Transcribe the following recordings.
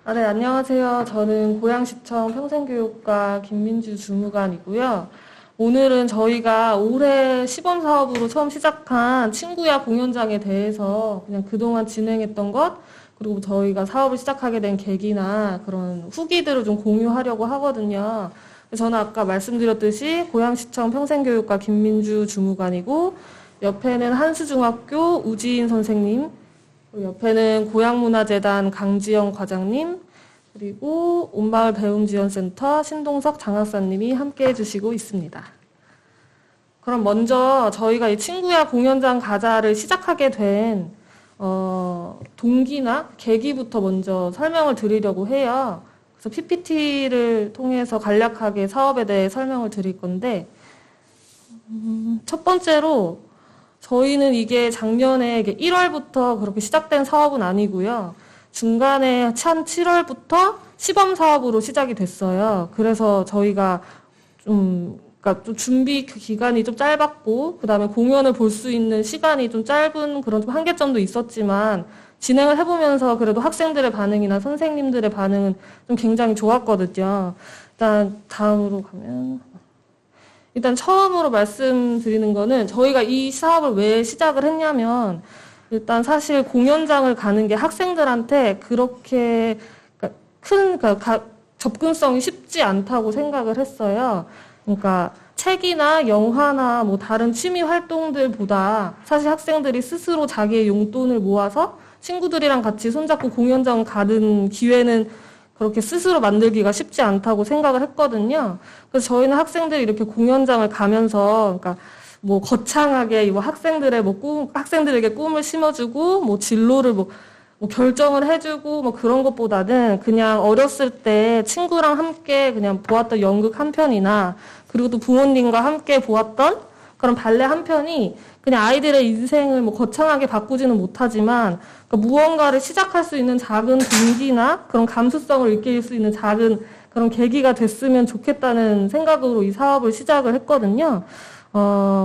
네, 안녕하세요. 저는 고양시청 평생교육과 김민주 주무관이고요. 오늘은 저희가 올해 시범 사업으로 처음 시작한 친구야 공연장에 대해서 그냥 그동안 진행했던 것, 그리고 저희가 사업을 시작하게 된 계기나 그런 후기들을 좀 공유하려고 하거든요. 저는 아까 말씀드렸듯이 고양시청 평생교육과 김민주 주무관이고, 옆에는 한수중학교 우지인 선생님, 그리고 옆에는 고양문화재단 강지영 과장님, 그리고 온마을 배움지원센터 신동석 장학사님이 함께 해주시고 있습니다. 그럼 먼저 저희가 이 친구야 공연장 가자를 시작하게 된 동기나 계기부터 먼저 설명을 드리려고 해요. 그래서 PPT를 통해서 간략하게 사업에 대해 설명을 드릴 건데, 첫 번째로 저희는 이게 작년에 1월부터 그렇게 시작된 사업은 아니고요. 중간에 한 7월부터 시범 사업으로 시작이 됐어요. 그래서 저희가 그러니까 좀 준비 기간이 좀 짧았고, 그 다음에 공연을 볼 수 있는 시간이 좀 짧은 그런 좀 한계점도 있었지만, 진행을 해보면서 그래도 학생들의 반응이나 선생님들의 반응은 좀 굉장히 좋았거든요. 일단 다음으로 가면. 일단 처음으로 말씀드리는 거는 저희가 이 사업을 왜 시작을 했냐면, 일단 사실 공연장을 가는 게 학생들한테 그렇게 그러니까 접근성이 쉽지 않다고 생각을 했어요. 그러니까 책이나 영화나 뭐 다른 취미 활동들보다 사실 학생들이 스스로 자기의 용돈을 모아서 친구들이랑 같이 손잡고 공연장 가는 기회는 그렇게 스스로 만들기가 쉽지 않다고 생각을 했거든요. 그래서 저희는 학생들이 이렇게 공연장을 가면서, 그러니까 뭐 거창하게 뭐 학생들의 학생들에게 꿈을 심어주고, 뭐 진로를 뭐 결정을 해주고, 뭐 그런 것보다는 그냥 어렸을 때 친구랑 함께 그냥 보았던 연극 한 편이나, 그리고 또 부모님과 함께 보았던 그런 발레 한 편이 그냥 아이들의 인생을 뭐 거창하게 바꾸지는 못하지만, 그러니까 무언가를 시작할 수 있는 작은 동기나 그런 감수성을 일깨울 수 있는 작은 그런 계기가 됐으면 좋겠다는 생각으로 이 사업을 시작을 했거든요.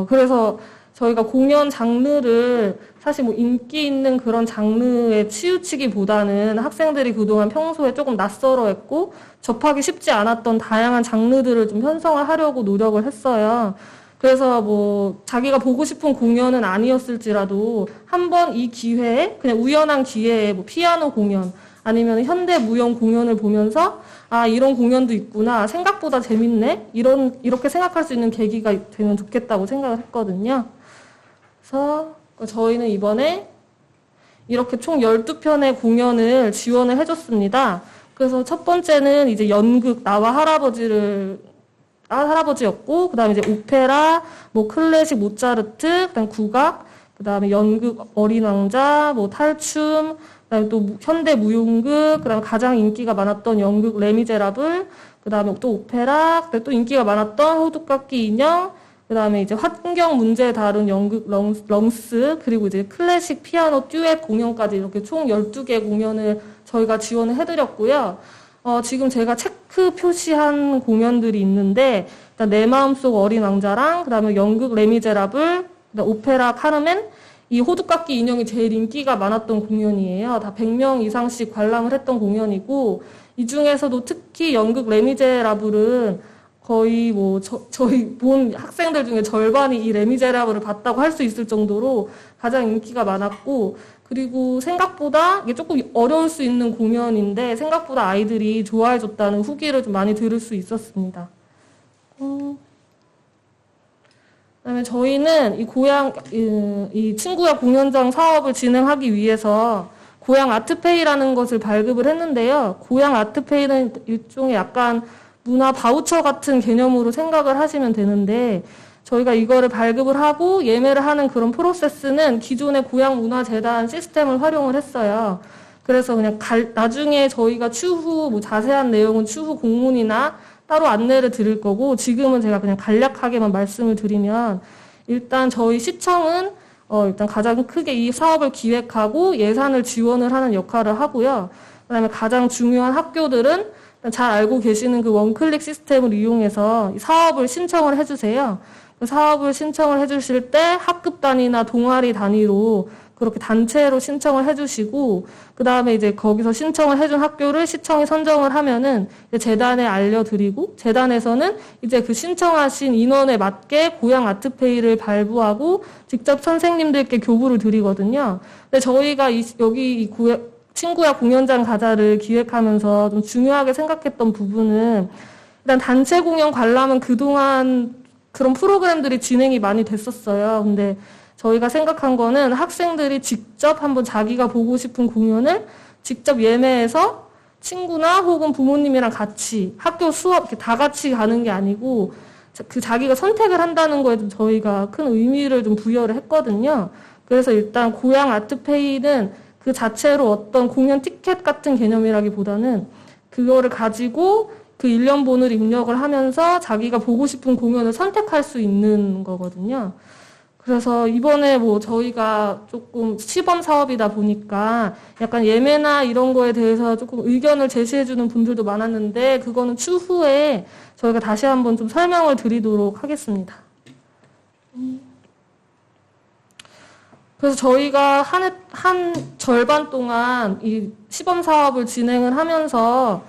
그래서 저희가 공연 장르를 사실 뭐 인기 있는 그런 장르에 치우치기보다는 학생들이 그동안 평소에 조금 낯설어했고 접하기 쉽지 않았던 다양한 장르들을 좀 편성을 하려고 노력을 했어요. 그래서 뭐 자기가 보고 싶은 공연은 아니었을지라도 한번 이 기회에 그냥 우연한 기회에 뭐 피아노 공연 아니면 현대 무용 공연을 보면서 아 이런 공연도 있구나 생각보다 재밌네 이렇게 생각할 수 있는 계기가 되면 좋겠다고 생각을 했거든요. 그래서 저희는 이번에 이렇게 총 12편의 공연을 지원을 해줬습니다. 그래서 첫 번째는 이제 연극 나와 할아버지였고, 그 다음에 이제 오페라, 뭐 클래식 모차르트, 그다음 국악, 그 다음에 연극 어린 왕자, 뭐 탈춤, 그 다음에 또 현대 무용극, 그 다음에 가장 인기가 많았던 연극 레미제라블, 그 다음에 또 오페라, 그다음에 또 인기가 많았던 호두깎이 인형, 그 다음에 이제 환경 문제 다룬 연극 렁스, 그리고 이제 클래식 피아노 듀엣 공연까지 이렇게 총 12개 공연을 저희가 지원을 해드렸고요. 지금 제가 체크 표시한 공연들이 있는데, 일단 내 마음속 어린 왕자랑, 그 다음에 연극 레미제라블, 그다음 오페라 카르멘, 이 호두깎이 인형이 제일 인기가 많았던 공연이에요. 다 100명 이상씩 관람을 했던 공연이고, 이 중에서도 특히 연극 레미제라블은 거의 뭐 저희 본 학생들 중에 절반이 이 레미제라블을 봤다고 할 수 있을 정도로 가장 인기가 많았고, 그리고 생각보다 이게 조금 어려울 수 있는 공연인데 생각보다 아이들이 좋아해줬다는 후기를 좀 많이 들을 수 있었습니다. 그다음에 저희는 이 친구야 공연장 사업을 진행하기 위해서 고향 아트페이라는 것을 발급을 했는데요. 고향 아트페이는 일종의 약간 문화 바우처 같은 개념으로 생각을 하시면 되는데, 저희가 이거를 발급을 하고 예매를 하는 그런 프로세스는 기존의 고향문화재단 시스템을 활용을 했어요. 그래서 그냥 나중에 저희가 추후 뭐 자세한 내용은 추후 공문이나 따로 안내를 드릴 거고, 지금은 제가 그냥 간략하게만 말씀을 드리면, 일단 저희 시청은 일단 가장 크게 이 사업을 기획하고 예산을 지원을 하는 역할을 하고요. 그다음에 가장 중요한 학교들은 잘 알고 계시는 그 원클릭 시스템을 이용해서 이 사업을 신청을 해주세요. 그 사업을 신청을 해주실 때 학급 단위나 동아리 단위로 그렇게 단체로 신청을 해주시고, 그 다음에 이제 거기서 신청을 해준 학교를 시청이 선정을 하면은 이제 재단에 알려드리고, 재단에서는 이제 그 신청하신 인원에 맞게 고향 아트페이를 발부하고 직접 선생님들께 교부를 드리거든요. 근데 저희가 여기 친구야 공연장 가자를 기획하면서 좀 중요하게 생각했던 부분은, 일단 단체 공연 관람은 그동안 그런 프로그램들이 진행이 많이 됐었어요. 근데 저희가 생각한 거는 학생들이 직접 한번 자기가 보고 싶은 공연을 직접 예매해서 친구나 혹은 부모님이랑 같이 학교 수업 이렇게 다 같이 가는 게 아니고 그 자기가 선택을 한다는 거에 좀 저희가 큰 의미를 좀 부여를 했거든요. 그래서 일단 고향 아트페이는 그 자체로 어떤 공연 티켓 같은 개념이라기보다는 그거를 가지고 그 1년번호를 입력을 하면서 자기가 보고 싶은 공연을 선택할 수 있는 거거든요. 그래서 이번에 뭐 저희가 조금 시범 사업이다 보니까 약간 예매나 이런 거에 대해서 조금 의견을 제시해주는 분들도 많았는데 그거는 추후에 저희가 다시 한번 좀 설명을 드리도록 하겠습니다. 그래서 저희가 한 절반 동안 이 시범 사업을 진행을 하면서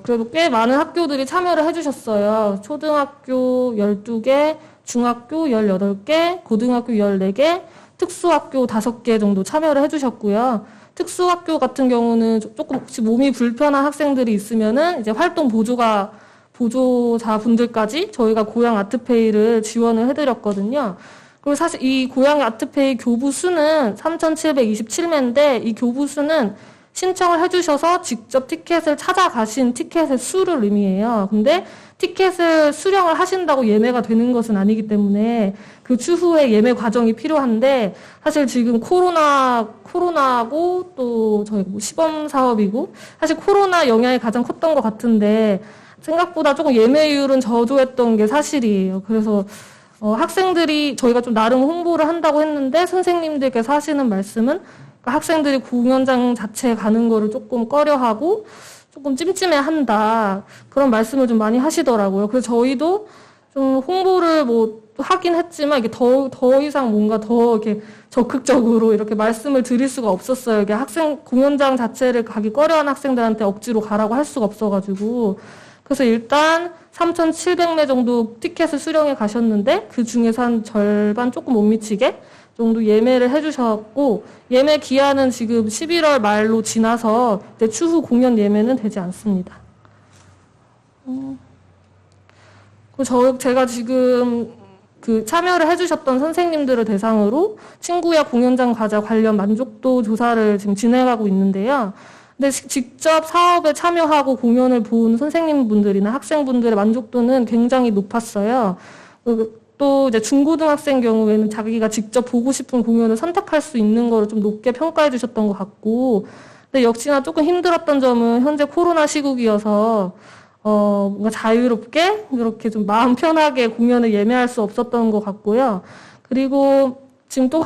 그래도 꽤 많은 학교들이 참여를 해주셨어요. 초등학교 12개, 중학교 18개, 고등학교 14개, 특수학교 5개 정도 참여를 해주셨고요. 특수학교 같은 경우는 조금 혹시 몸이 불편한 학생들이 있으면은 이제 활동 보조자분들까지 저희가 고향 아트페이를 지원을 해드렸거든요. 그리고 사실 이 고향 아트페이 교부 수는 3,727매인데 이 교부 수는 신청을 해주셔서 직접 티켓을 찾아가신 티켓의 수를 의미해요. 근데 티켓을 수령을 하신다고 예매가 되는 것은 아니기 때문에 그 추후에 예매 과정이 필요한데 사실 지금 코로나고 또 저희 뭐 시범 사업이고 사실 코로나 영향이 가장 컸던 것 같은데 생각보다 조금 예매율은 저조했던 게 사실이에요. 그래서 학생들이 저희가 좀 나름 홍보를 한다고 했는데 선생님들께서 하시는 말씀은 학생들이 공연장 자체에 가는 거를 조금 꺼려하고 조금 찜찜해한다 그런 말씀을 좀 많이 하시더라고요. 그래서 저희도 좀 홍보를 뭐 하긴 했지만 이게 더 이상 뭔가 더 이렇게 적극적으로 이렇게 말씀을 드릴 수가 없었어요. 이게 공연장 자체를 가기 꺼려하는 학생들한테 억지로 가라고 할 수가 없어가지고 그래서 일단 3,700매 정도 티켓을 수령해 가셨는데 그 중에서 한 절반 조금 못 미치게 정도 예매를 해주셨고 예매 기한은 지금 11월 말로 지나서 이제 추후 공연 예매는 되지 않습니다. 제가 지금 그 참여를 해주셨던 선생님들을 대상으로 친구야 공연장 가자 관련 만족도 조사를 지금 진행하고 있는데요. 근데 직접 사업에 참여하고 공연을 본 선생님분들이나 학생분들의 만족도는 굉장히 높았어요. 또 이제 중고등학생 경우에는 자기가 직접 보고 싶은 공연을 선택할 수 있는 거를 좀 높게 평가해 주셨던 것 같고, 근데 역시나 조금 힘들었던 점은 현재 코로나 시국이어서 뭔가 자유롭게 이렇게 좀 마음 편하게 공연을 예매할 수 없었던 것 같고요. 그리고 지금 또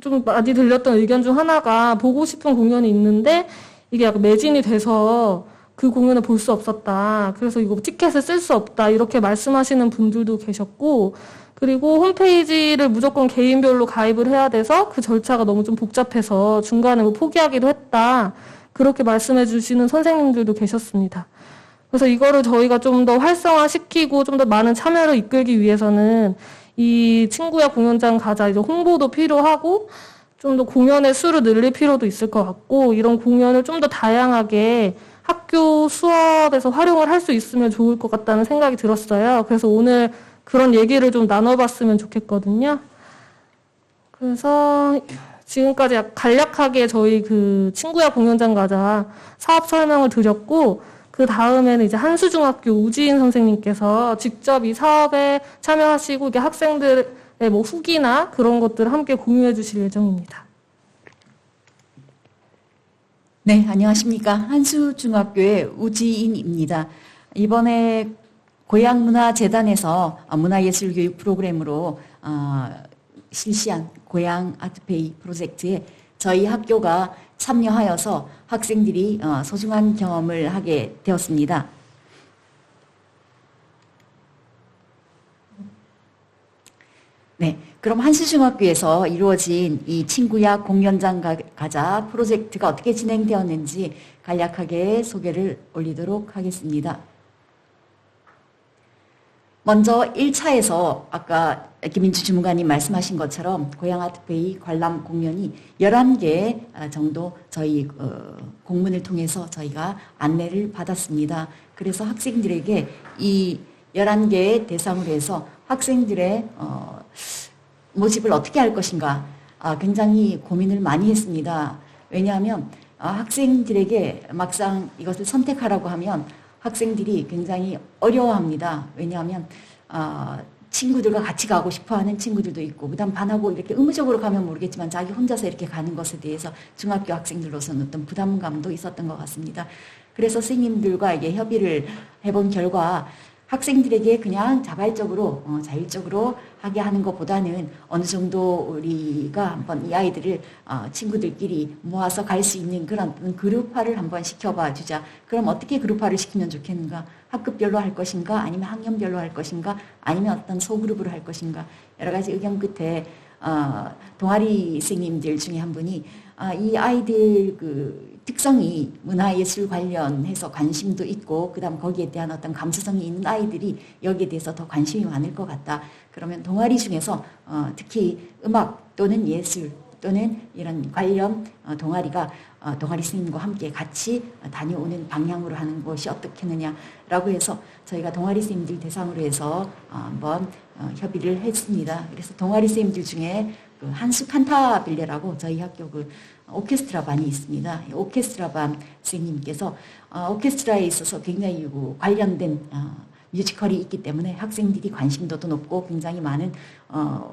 좀 많이 들렸던 의견 중 하나가 보고 싶은 공연이 있는데 이게 약간 매진이 돼서 그 공연을 볼 수 없었다. 그래서 이거 티켓을 쓸 수 없다. 이렇게 말씀하시는 분들도 계셨고, 그리고 홈페이지를 무조건 개인별로 가입을 해야 돼서 그 절차가 너무 좀 복잡해서 중간에 뭐 포기하기도 했다. 그렇게 말씀해 주시는 선생님들도 계셨습니다. 그래서 이거를 저희가 좀 더 활성화시키고 좀 더 많은 참여를 이끌기 위해서는 이 친구야 공연장 가자 이제 홍보도 필요하고 좀 더 공연의 수를 늘릴 필요도 있을 것 같고 이런 공연을 좀 더 다양하게 학교 수업에서 활용을 할 수 있으면 좋을 것 같다는 생각이 들었어요. 그래서 오늘 그런 얘기를 좀 나눠봤으면 좋겠거든요. 그래서 지금까지 간략하게 저희 그 친구야 공연장 가자 사업 설명을 드렸고 그 다음에는 이제 한수중학교 우지인 선생님께서 직접 이 사업에 참여하시고 이게 학생들의 뭐 후기나 그런 것들을 함께 공유해 주실 예정입니다. 네, 안녕하십니까. 한수중학교의 우지인입니다. 이번에 고향문화재단에서 문화예술교육 프로그램으로 실시한 고향 아트페이 프로젝트에 저희 학교가 참여하여서 학생들이 소중한 경험을 하게 되었습니다. 네, 그럼 한수중학교에서 이루어진 이 친구야 공연장 가자 프로젝트가 어떻게 진행되었는지 간략하게 소개를 올리도록 하겠습니다. 먼저 1차에서 아까 김민주 주무관님 말씀하신 것처럼 고향아트페이 관람 공연이 11개 정도 저희 공문을 통해서 저희가 안내를 받았습니다. 그래서 학생들에게 이 11개의 대상으로 해서 학생들의 모집을 어떻게 할 것인가 굉장히 고민을 많이 했습니다. 왜냐하면 학생들에게 막상 이것을 선택하라고 하면 학생들이 굉장히 어려워합니다. 왜냐하면 친구들과 같이 가고 싶어하는 친구들도 있고 그다음 반하고 이렇게 의무적으로 가면 모르겠지만 자기 혼자서 이렇게 가는 것에 대해서 중학교 학생들로서는 어떤 부담감도 있었던 것 같습니다. 그래서 선생님들과 이게 협의를 해본 결과 학생들에게 그냥 자발적으로 자율적으로 하게 하는 것보다는 어느 정도 우리가 한번 이 아이들을 친구들끼리 모아서 갈 수 있는 그런 그룹화를 한번 시켜봐 주자. 그럼 어떻게 그룹화를 시키면 좋겠는가? 학급별로 할 것인가? 아니면 학년별로 할 것인가? 아니면 어떤 소그룹으로 할 것인가? 여러 가지 의견 끝에 동아리 선생님들 중에 한 분이 이 아이들 그 특성이 문화예술 관련해서 관심도 있고 그다음 거기에 대한 어떤 감수성이 있는 아이들이 여기에 대해서 더 관심이 많을 것 같다. 그러면 동아리 중에서 특히 음악 또는 예술 또는 이런 관련 동아리가 동아리 스님과 함께 같이 다녀오는 방향으로 하는 것이 어떻겠느냐라고 해서 저희가 동아리 스님들 대상으로 해서 한번 협의를 했습니다. 그래서 동아리 스님들 중에 그 한수 칸타빌레라고 저희 학교 그 오케스트라 반이 있습니다. 오케스트라 반 선생님께서 오케스트라에 있어서 굉장히 관련된 뮤지컬이 있기 때문에 학생들이 관심도도 높고 굉장히 많은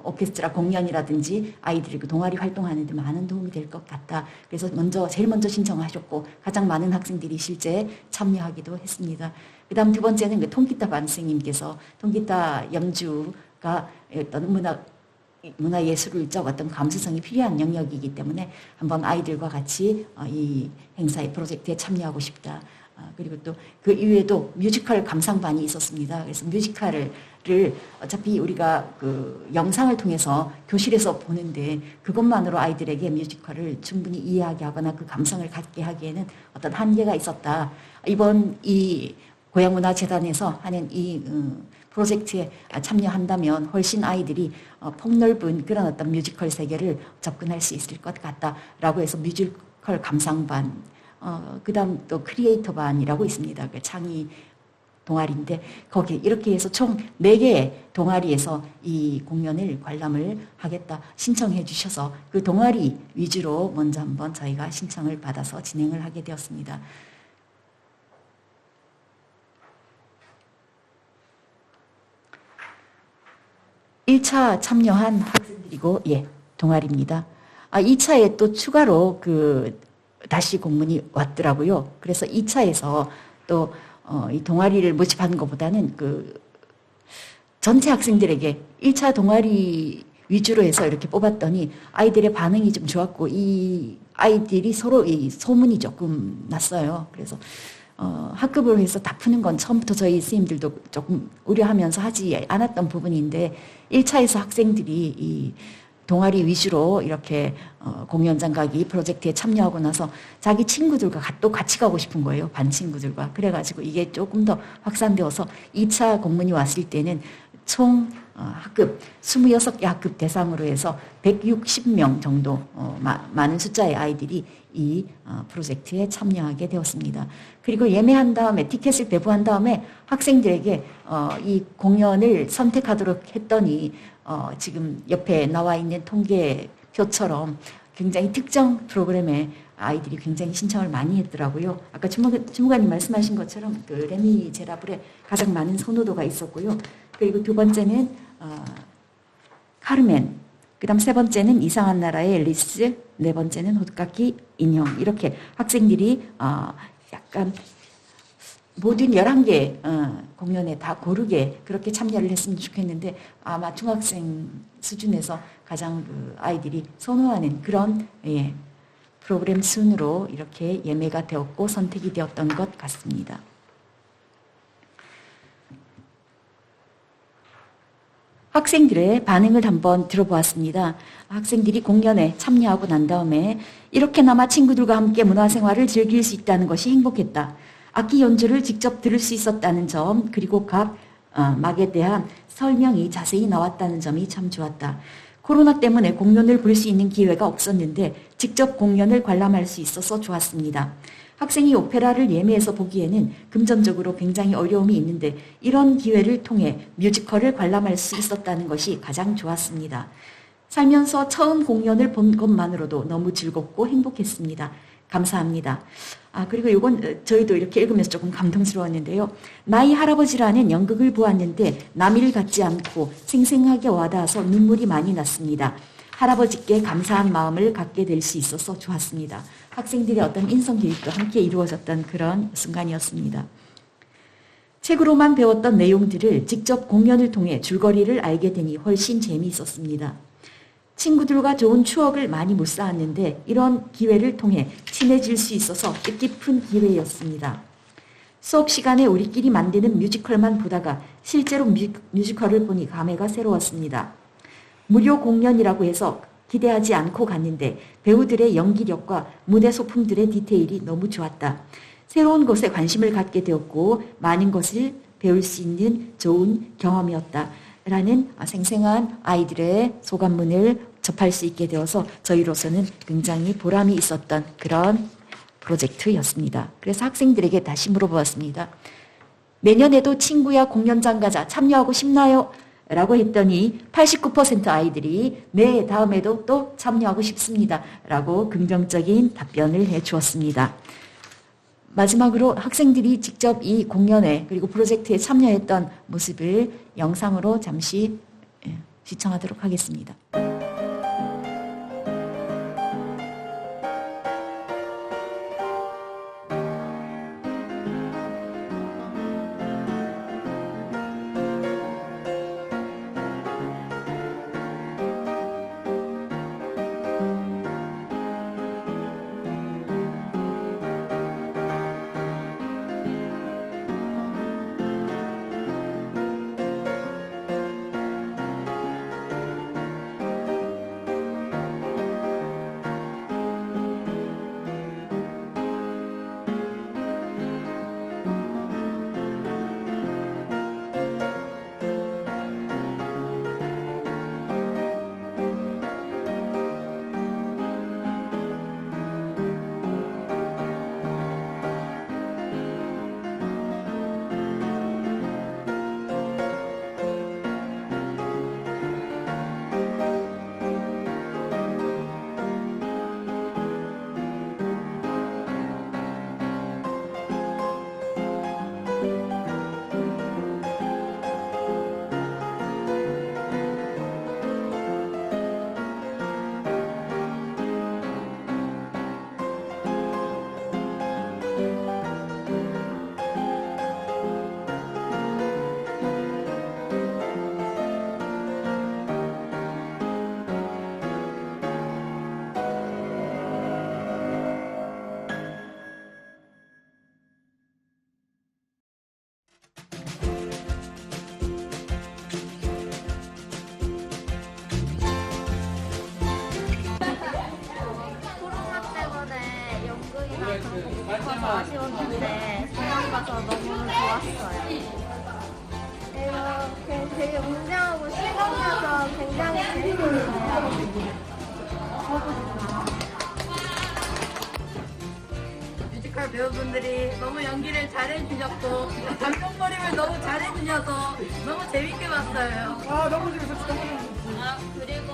오케스트라 공연이라든지 아이들이 그 동아리 활동하는 데 많은 도움이 될 것 같다. 그래서 제일 먼저 신청하셨고 가장 많은 학생들이 실제 참여하기도 했습니다. 그 다음 두 번째는 그 통기타 반 선생님께서 통기타 연주가 어떤 문화예술적 어떤 감수성이 필요한 영역이기 때문에 한번 아이들과 같이 이 행사의 프로젝트에 참여하고 싶다. 그리고 또 그 이외에도 뮤지컬 감상반이 있었습니다. 그래서 뮤지컬을 어차피 우리가 그 영상을 통해서 교실에서 보는데 그것만으로 아이들에게 뮤지컬을 충분히 이해하게 하거나 그 감성을 갖게 하기에는 어떤 한계가 있었다. 이번 이 고향문화재단에서 하는 이 프로젝트에 참여한다면 훨씬 아이들이 폭넓은 그런 어떤 뮤지컬 세계를 접근할 수 있을 것 같다라고 해서 뮤지컬 감상반, 그 다음 또 크리에이터 반이라고 있습니다. 그 창의 동아리인데 거기 이렇게 해서 총 4개의 동아리에서 이 공연을 관람을 하겠다 신청해 주셔서 그 동아리 위주로 먼저 한번 저희가 신청을 받아서 진행을 하게 되었습니다. (1차) 참여한 학생들이고 동아리입니다. 2차에 또 추가로 다시 공문이 왔더라고요. 그래서 2차에서 또 이 동아리를 모집하는 것보다는 전체 학생들에게 1차 동아리 위주로 해서 이렇게 뽑았더니 아이들의 반응이 좀 좋았고 이 아이들이 서로 이 소문이 조금 났어요. 그래서 학급으로 해서 다 푸는 건 처음부터 저희 선생님들도 조금 우려하면서 하지 않았던 부분인데 1차에서 학생들이 이 동아리 위주로 이렇게 공연장 가기 프로젝트에 참여하고 나서 자기 친구들과 또 같이 가고 싶은 거예요. 반 친구들과. 그래가지고 이게 조금 더 확산되어서 2차 공문이 왔을 때는 총 학급 26개 학급 대상으로 해서 160명 정도 많은 숫자의 아이들이 이 프로젝트에 참여하게 되었습니다. 그리고 예매한 다음에 티켓을 배부한 다음에 학생들에게 이 공연을 선택하도록 했더니 지금 옆에 나와 있는 통계표처럼 굉장히 특정 프로그램에 아이들이 굉장히 신청을 많이 했더라고요. 아까 주무관님 말씀하신 것처럼 그 레미제라블에 가장 많은 선호도가 있었고요. 그리고 두 번째는 카르멘, 그 다음 세 번째는 이상한 나라의 앨리스, 네 번째는 호두까기 인형. 이렇게 학생들이 약간 모든 11개 공연에 다 고르게 그렇게 참여를 했으면 좋겠는데 아마 중학생 수준에서 가장 아이들이 선호하는 그런 프로그램 순으로 이렇게 예매가 되었고 선택이 되었던 것 같습니다. 학생들의 반응을 한번 들어보았습니다. 학생들이 공연에 참여하고 난 다음에 이렇게나마 친구들과 함께 문화생활을 즐길 수 있다는 것이 행복했다. 악기 연주를 직접 들을 수 있었다는 점, 그리고 각 막에 대한 설명이 자세히 나왔다는 점이 참 좋았다. 코로나 때문에 공연을 볼 수 있는 기회가 없었는데 직접 공연을 관람할 수 있어서 좋았습니다. 학생이 오페라를 예매해서 보기에는 금전적으로 굉장히 어려움이 있는데 이런 기회를 통해 뮤지컬을 관람할 수 있었다는 것이 가장 좋았습니다. 살면서 처음 공연을 본 것만으로도 너무 즐겁고 행복했습니다. 감사합니다. 그리고 이건 저희도 이렇게 읽으면서 조금 감동스러웠는데요. 나이 할아버지라는 연극을 보았는데 남일 같지 않고 생생하게 와닿아서 눈물이 많이 났습니다. 할아버지께 감사한 마음을 갖게 될 수 있어서 좋았습니다. 학생들의 어떤 인성교육도 함께 이루어졌던 그런 순간이었습니다. 책으로만 배웠던 내용들을 직접 공연을 통해 줄거리를 알게 되니 훨씬 재미있었습니다. 친구들과 좋은 추억을 많이 못 쌓았는데 이런 기회를 통해 친해질 수 있어서 뜻깊은 기회였습니다. 수업 시간에 우리끼리 만드는 뮤지컬만 보다가 실제로 뮤지컬을 보니 감회가 새로웠습니다. 무료 공연이라고 해서 기대하지 않고 갔는데 배우들의 연기력과 무대 소품들의 디테일이 너무 좋았다. 새로운 것에 관심을 갖게 되었고 많은 것을 배울 수 있는 좋은 경험이었다. 라는 생생한 아이들의 소감문을 접할 수 있게 되어서 저희로서는 굉장히 보람이 있었던 그런 프로젝트였습니다. 그래서 학생들에게 다시 물어보았습니다. 내년에도 친구야 공연장 가자 참여하고 싶나요? 라고 했더니 89% 아이들이 네, 다음에도 또 참여하고 싶습니다. 라고 긍정적인 답변을 해 주었습니다. 마지막으로 학생들이 직접 이 공연에 그리고 프로젝트에 참여했던 모습을 영상으로 잠시 시청하도록 하겠습니다. 너무 아쉬웠는데 시간 가서 너무 좋았어요. 이렇게 되게 웅장하고 시간가서 굉장히 재밌었어요. 뮤지컬 배우분들이 너무 연기를 잘해주셨고 감동몰입을 너무 잘해주셔서 너무 재밌게 봤어요. 그리고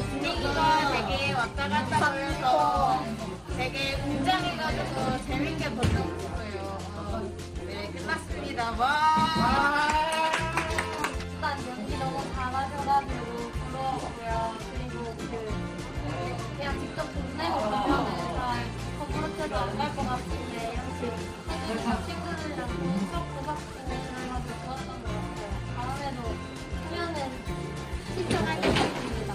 분위기가 되게 왔다 갔다 하면서 되게 웅장해가지고 재밌게 봤어요. 네, 끝났습니다. 와! 일단 연기 너무 잘하셔가지고 부러웠고요. 그리고 그냥 직접 돈 내고 보면은 잘 커버로트도 안 갈 것 같은데 이렇게 친구들이랑 수업도 받고 그래가지고 좋았던 것 같아요. 다음에도 하면은 시청할 것 같습니다.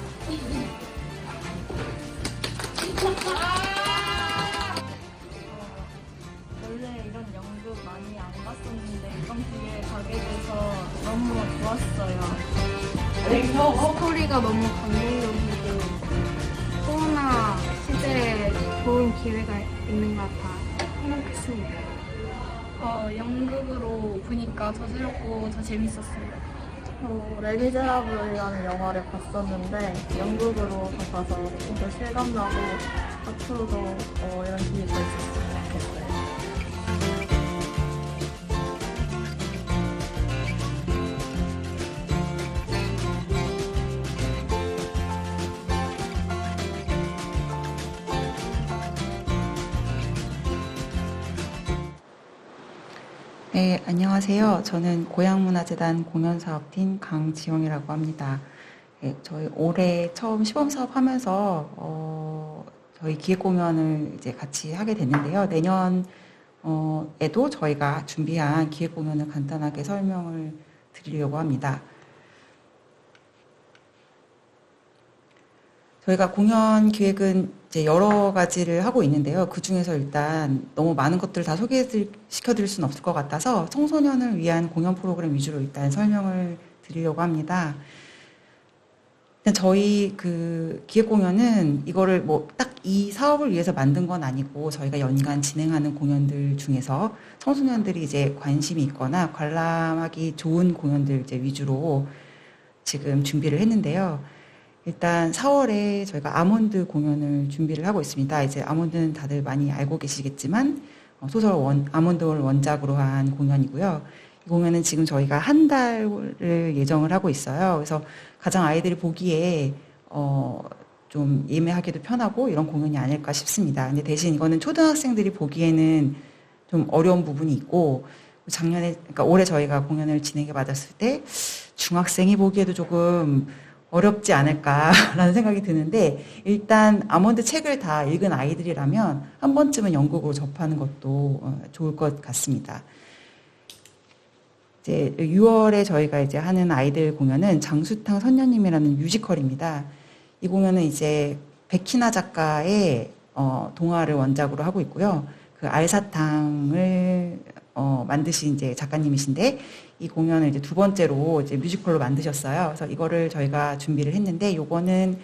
원래 이런 연극 많이 안 봤었는데 이번 기회에 가게 돼서 너무 좋았어요. 스토리가 너무 감동적이고 코로나 시대에 좋은 기회가 있는 것 같아 행복했습니다. 연극으로 보니까 더 새롭고 더 재밌었어요. 레미제라블이라는 영화를 봤었는데 연극으로 봐서 좀 더 실감나고 앞으로도 이런 기회가 있었으면 좋겠어요. 네, 안녕하세요. 저는 고향문화재단 공연사업팀 강지영이라고 합니다. 네, 저희 올해 처음 시범사업 하면서 저희 기획공연을 이제 같이 하게 됐는데요. 내년에도 저희가 준비한 기획공연을 간단하게 설명을 드리려고 합니다. 저희가 공연 기획은 이제 여러 가지를 하고 있는데요. 그 중에서 일단 너무 많은 것들을 다 소개시켜드릴 수는 없을 것 같아서 청소년을 위한 공연 프로그램 위주로 일단 설명을 드리려고 합니다. 저희 그 기획 공연은 이거를 뭐 딱 이 사업을 위해서 만든 건 아니고 저희가 연간 진행하는 공연들 중에서 청소년들이 이제 관심이 있거나 관람하기 좋은 공연들 이제 위주로 지금 준비를 했는데요. 일단 4월에 저희가 아몬드 공연을 준비를 하고 있습니다. 이제 아몬드는 다들 많이 알고 계시겠지만 소설 아몬드를 원작으로 한 공연이고요. 이 공연은 지금 저희가 한 달을 예정을 하고 있어요. 그래서 가장 아이들이 보기에 좀 예매하기도 편하고 이런 공연이 아닐까 싶습니다. 근데 대신 이거는 초등학생들이 보기에는 좀 어려운 부분이 있고 그러니까 올해 저희가 공연을 진행해 받았을 때 중학생이 보기에도 조금 어렵지 않을까라는 생각이 드는데 일단 아몬드 책을 다 읽은 아이들이라면 한 번쯤은 연극으로 접하는 것도 좋을 것 같습니다. 이제 6월에 저희가 이제 하는 아이들 공연은 장수탕 선녀님이라는 뮤지컬입니다. 이 공연은 이제 백희나 작가의 동화를 원작으로 하고 있고요. 그 알사탕을 만드신 이제 작가님이신데 이 공연을 이제 두 번째로 이제 뮤지컬로 만드셨어요. 그래서 이거를 저희가 준비를 했는데 요거는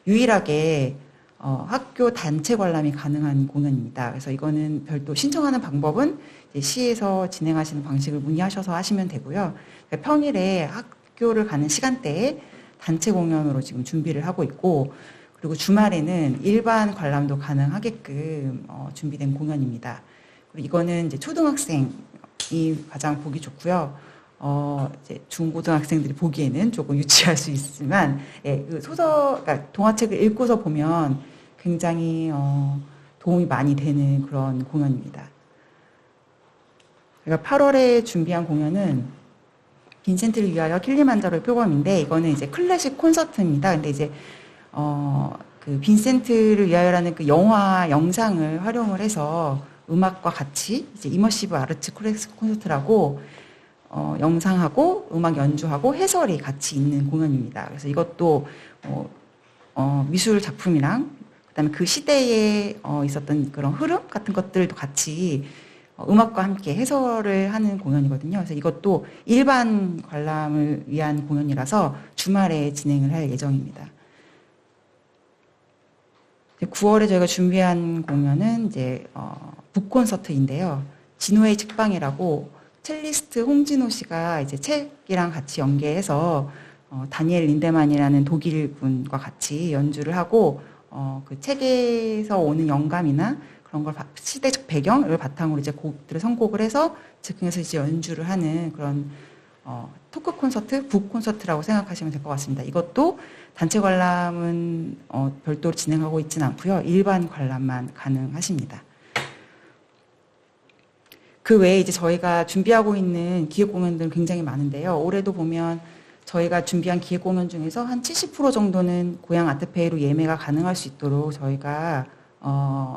유일하게 학교 단체 관람이 가능한 공연입니다. 그래서 이거는 별도 신청하는 방법은 이제 시에서 진행하시는 방식을 문의하셔서 하시면 되고요. 그러니까 평일에 학교를 가는 시간대에 단체 공연으로 지금 준비를 하고 있고 그리고 주말에는 일반 관람도 가능하게끔 준비된 공연입니다. 그리고 이거는 이제 초등학생이 가장 보기 좋고요. 이제 중고등학생들이 보기에는 조금 유치할 수 있지만, 예, 그 그러니까 동화책을 읽고서 보면 굉장히 도움이 많이 되는 그런 공연입니다. 제가 8월에 준비한 공연은 빈센트를 위하여 킬리만자로의 표범인데 이거는 이제 클래식 콘서트입니다. 근데 이제 그 빈센트를 위하여라는 그 영화 영상을 활용을 해서 음악과 같이 이제 이머시브 아르츠 클래식 콘서트라고 영상하고 음악 연주하고 해설이 같이 있는 공연입니다. 그래서 이것도 미술 작품이랑 그다음에 그 시대에 있었던 그런 흐름 같은 것들도 같이 음악과 함께 해설을 하는 공연이거든요. 그래서 이것도 일반 관람을 위한 공연이라서 주말에 진행을 할 예정입니다. 9월에 저희가 준비한 공연은 이제 북콘서트인데요. 진호의 책방이라고 첼리스트 홍진호 씨가 이제 책이랑 같이 연계해서 다니엘 린데만이라는 독일 분과 같이 연주를 하고 그 책에서 오는 영감이나 그런 걸 시대적 배경을 바탕으로 이제 곡들을 선곡을 해서 즉흥해서 이제 연주를 하는 그런 토크 콘서트, 북 콘서트라고 생각하시면 될 것 같습니다. 이것도 단체 관람은 별도로 진행하고 있지는 않고요. 일반 관람만 가능하십니다. 그 외에 이제 저희가 준비하고 있는 기획 공연들은 굉장히 많은데요. 올해도 보면 저희가 준비한 기획 공연 중에서 한 70% 정도는 고향 아트페이로 예매가 가능할 수 있도록 저희가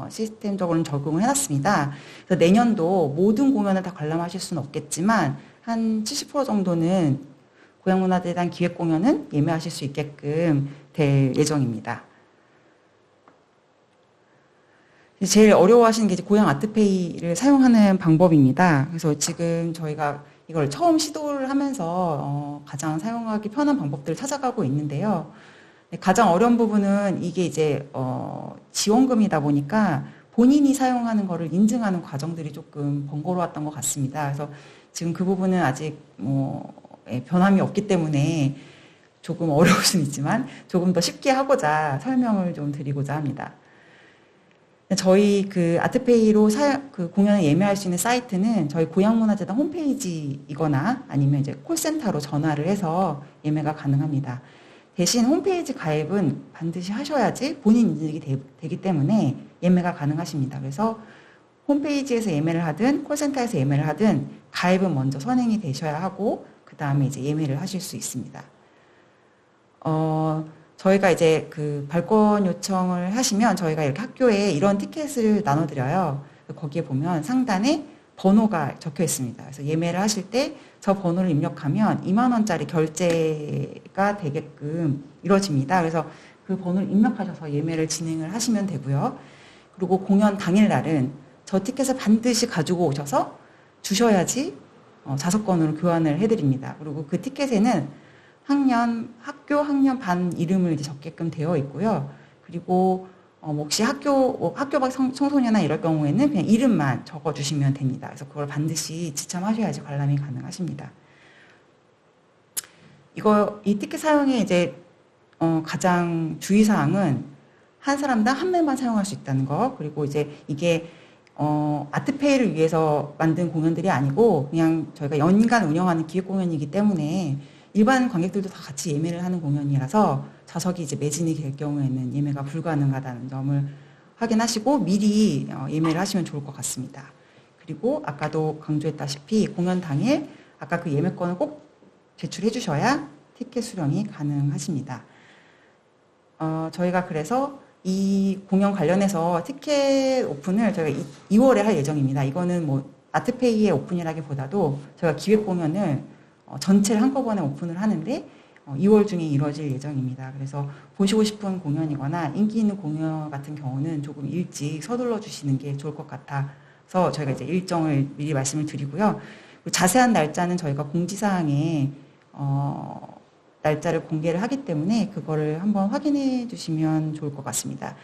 시스템적으로는 적용을 해놨습니다. 그래서 내년도 모든 공연을 다 관람하실 수는 없겠지만 한 70% 정도는 고향문화재단 기획 공연은 예매하실 수 있게끔 될 예정입니다. 제일 어려워하시는 게 이제 고향 아트페이를 사용하는 방법입니다. 그래서 지금 저희가 이걸 처음 시도를 하면서 가장 사용하기 편한 방법들을 찾아가고 있는데요. 가장 어려운 부분은 이게 이제 지원금이다 보니까 본인이 사용하는 거를 인증하는 과정들이 조금 번거로웠던 것 같습니다. 그래서 지금 그 부분은 아직 변함이 없기 때문에 조금 어려울 수는 있지만 조금 더 쉽게 하고자 설명을 좀 드리고자 합니다. 저희 그 아트페이로 그 공연을 예매할 수 있는 사이트는 저희 고향문화재단 홈페이지이거나 아니면 이제 콜센터로 전화를 해서 예매가 가능합니다. 대신 홈페이지 가입은 반드시 하셔야지 본인 인증이 되기 때문에 예매가 가능하십니다. 그래서 홈페이지에서 예매를 하든 콜센터에서 예매를 하든 가입은 먼저 선행이 되셔야 하고 그 다음에 이제 예매를 하실 수 있습니다. 저희가 이제 그 발권 요청을 하시면 저희가 이렇게 학교에 이런 티켓을 나눠드려요. 거기에 보면 상단에 번호가 적혀 있습니다. 그래서 예매를 하실 때 저 번호를 입력하면 2만 원짜리 결제가 되게끔 이루어집니다. 그래서 그 번호를 입력하셔서 예매를 진행을 하시면 되고요. 그리고 공연 당일날은 저 티켓을 반드시 가지고 오셔서 주셔야지 좌석권으로 교환을 해드립니다. 그리고 그 티켓에는 학교 학년 반 이름을 이제 적게끔 되어 있고요. 그리고 혹시 학교 밖 청소년이나 이럴 경우에는 그냥 이름만 적어주시면 됩니다. 그래서 그걸 반드시 지참하셔야지 관람이 가능하십니다. 이 티켓 사용에 이제 가장 주의사항은 한 사람당 한 매만 사용할 수 있다는 거. 그리고 이제 이게 아트페이를 위해서 만든 공연들이 아니고 그냥 저희가 연간 운영하는 기획 공연이기 때문에 일반 관객들도 다 같이 예매를 하는 공연이라서 좌석이 이제 매진이 될 경우에는 예매가 불가능하다는 점을 확인하시고 미리 예매를 하시면 좋을 것 같습니다. 그리고 아까도 강조했다시피 공연 당일 아까 그 예매권을 꼭 제출해 주셔야 티켓 수령이 가능하십니다. 저희가 그래서 이 공연 관련해서 티켓 오픈을 저희가 2월에 할 예정입니다. 이거는 뭐 아트페이의 오픈이라기보다도 저희가 기획 공연을 전체를 한꺼번에 오픈을 하는데 2월 중에 이루어질 예정입니다. 그래서 보시고 싶은 공연이거나 인기 있는 공연 같은 경우는 조금 일찍 서둘러 주시는 게 좋을 것 같아서 저희가 이제 일정을 미리 말씀을 드리고요. 자세한 날짜는 저희가 공지사항에 날짜를 공개를 하기 때문에 그거를 한번 확인해 주시면 좋을 것 같습니다.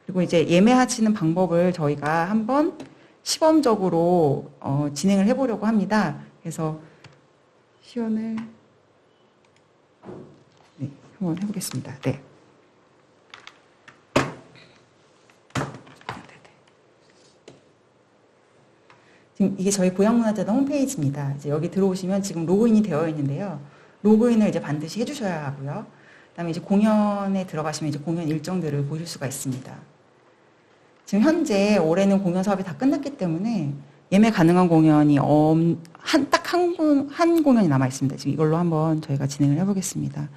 그리고 이제 예매하시는 방법을 저희가 한번 시범적으로 진행을 해보려고 합니다. 그래서 시연을 한번 해보겠습니다. 네. 지금 이게 저희 고향문화재단 홈페이지입니다. 이제 여기 들어오시면 지금 로그인이 되어 있는데요. 로그인을 이제 반드시 해주셔야 하고요. 그다음에 이제 공연에 들어가시면 이제 공연 일정들을 보실 수가 있습니다. 지금 현재 올해는 공연 사업이 다 끝났기 때문에 예매 가능한 공연이 딱 한 공연이 남아 있습니다. 지금 이걸로 한번 저희가 진행을 해보겠습니다.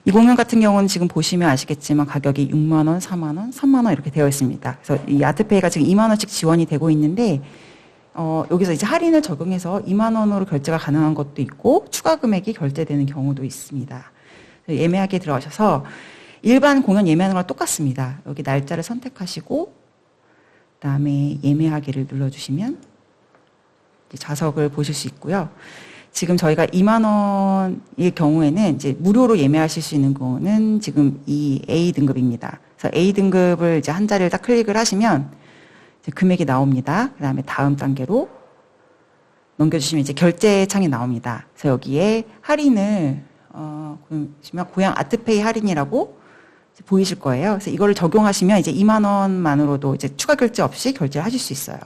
이 공연 같은 경우는 지금 보시면 아시겠지만 가격이 6만 원, 4만 원, 3만 원 이렇게 되어 있습니다. 그래서 이 아트페이가 지금 2만 원씩 지원이 되고 있는데 여기서 이제 할인을 적용해서 2만 원으로 결제가 가능한 것도 있고 추가 금액이 결제되는 경우도 있습니다. 예매하기에 들어가셔서 일반 공연 예매하는 거랑 똑같습니다. 여기 날짜를 선택하시고 그다음에 예매하기를 눌러주시면 이제 좌석을 보실 수 있고요. 지금 저희가 2만 원일 경우에는 이제 무료로 예매하실 수 있는 거는 지금 이 A 등급입니다. 그래서 A 등급을 이제 한 자리를 딱 클릭을 하시면 이제 금액이 나옵니다. 그 다음에 다음 단계로 넘겨주시면 이제 결제 창이 나옵니다. 그래서 여기에 할인을 보시면 고향 아트페이 할인이라고 보이실 거예요. 그래서 이거를 적용하시면 이제 2만 원만으로도 이제 추가 결제 없이 결제를 하실 수 있어요.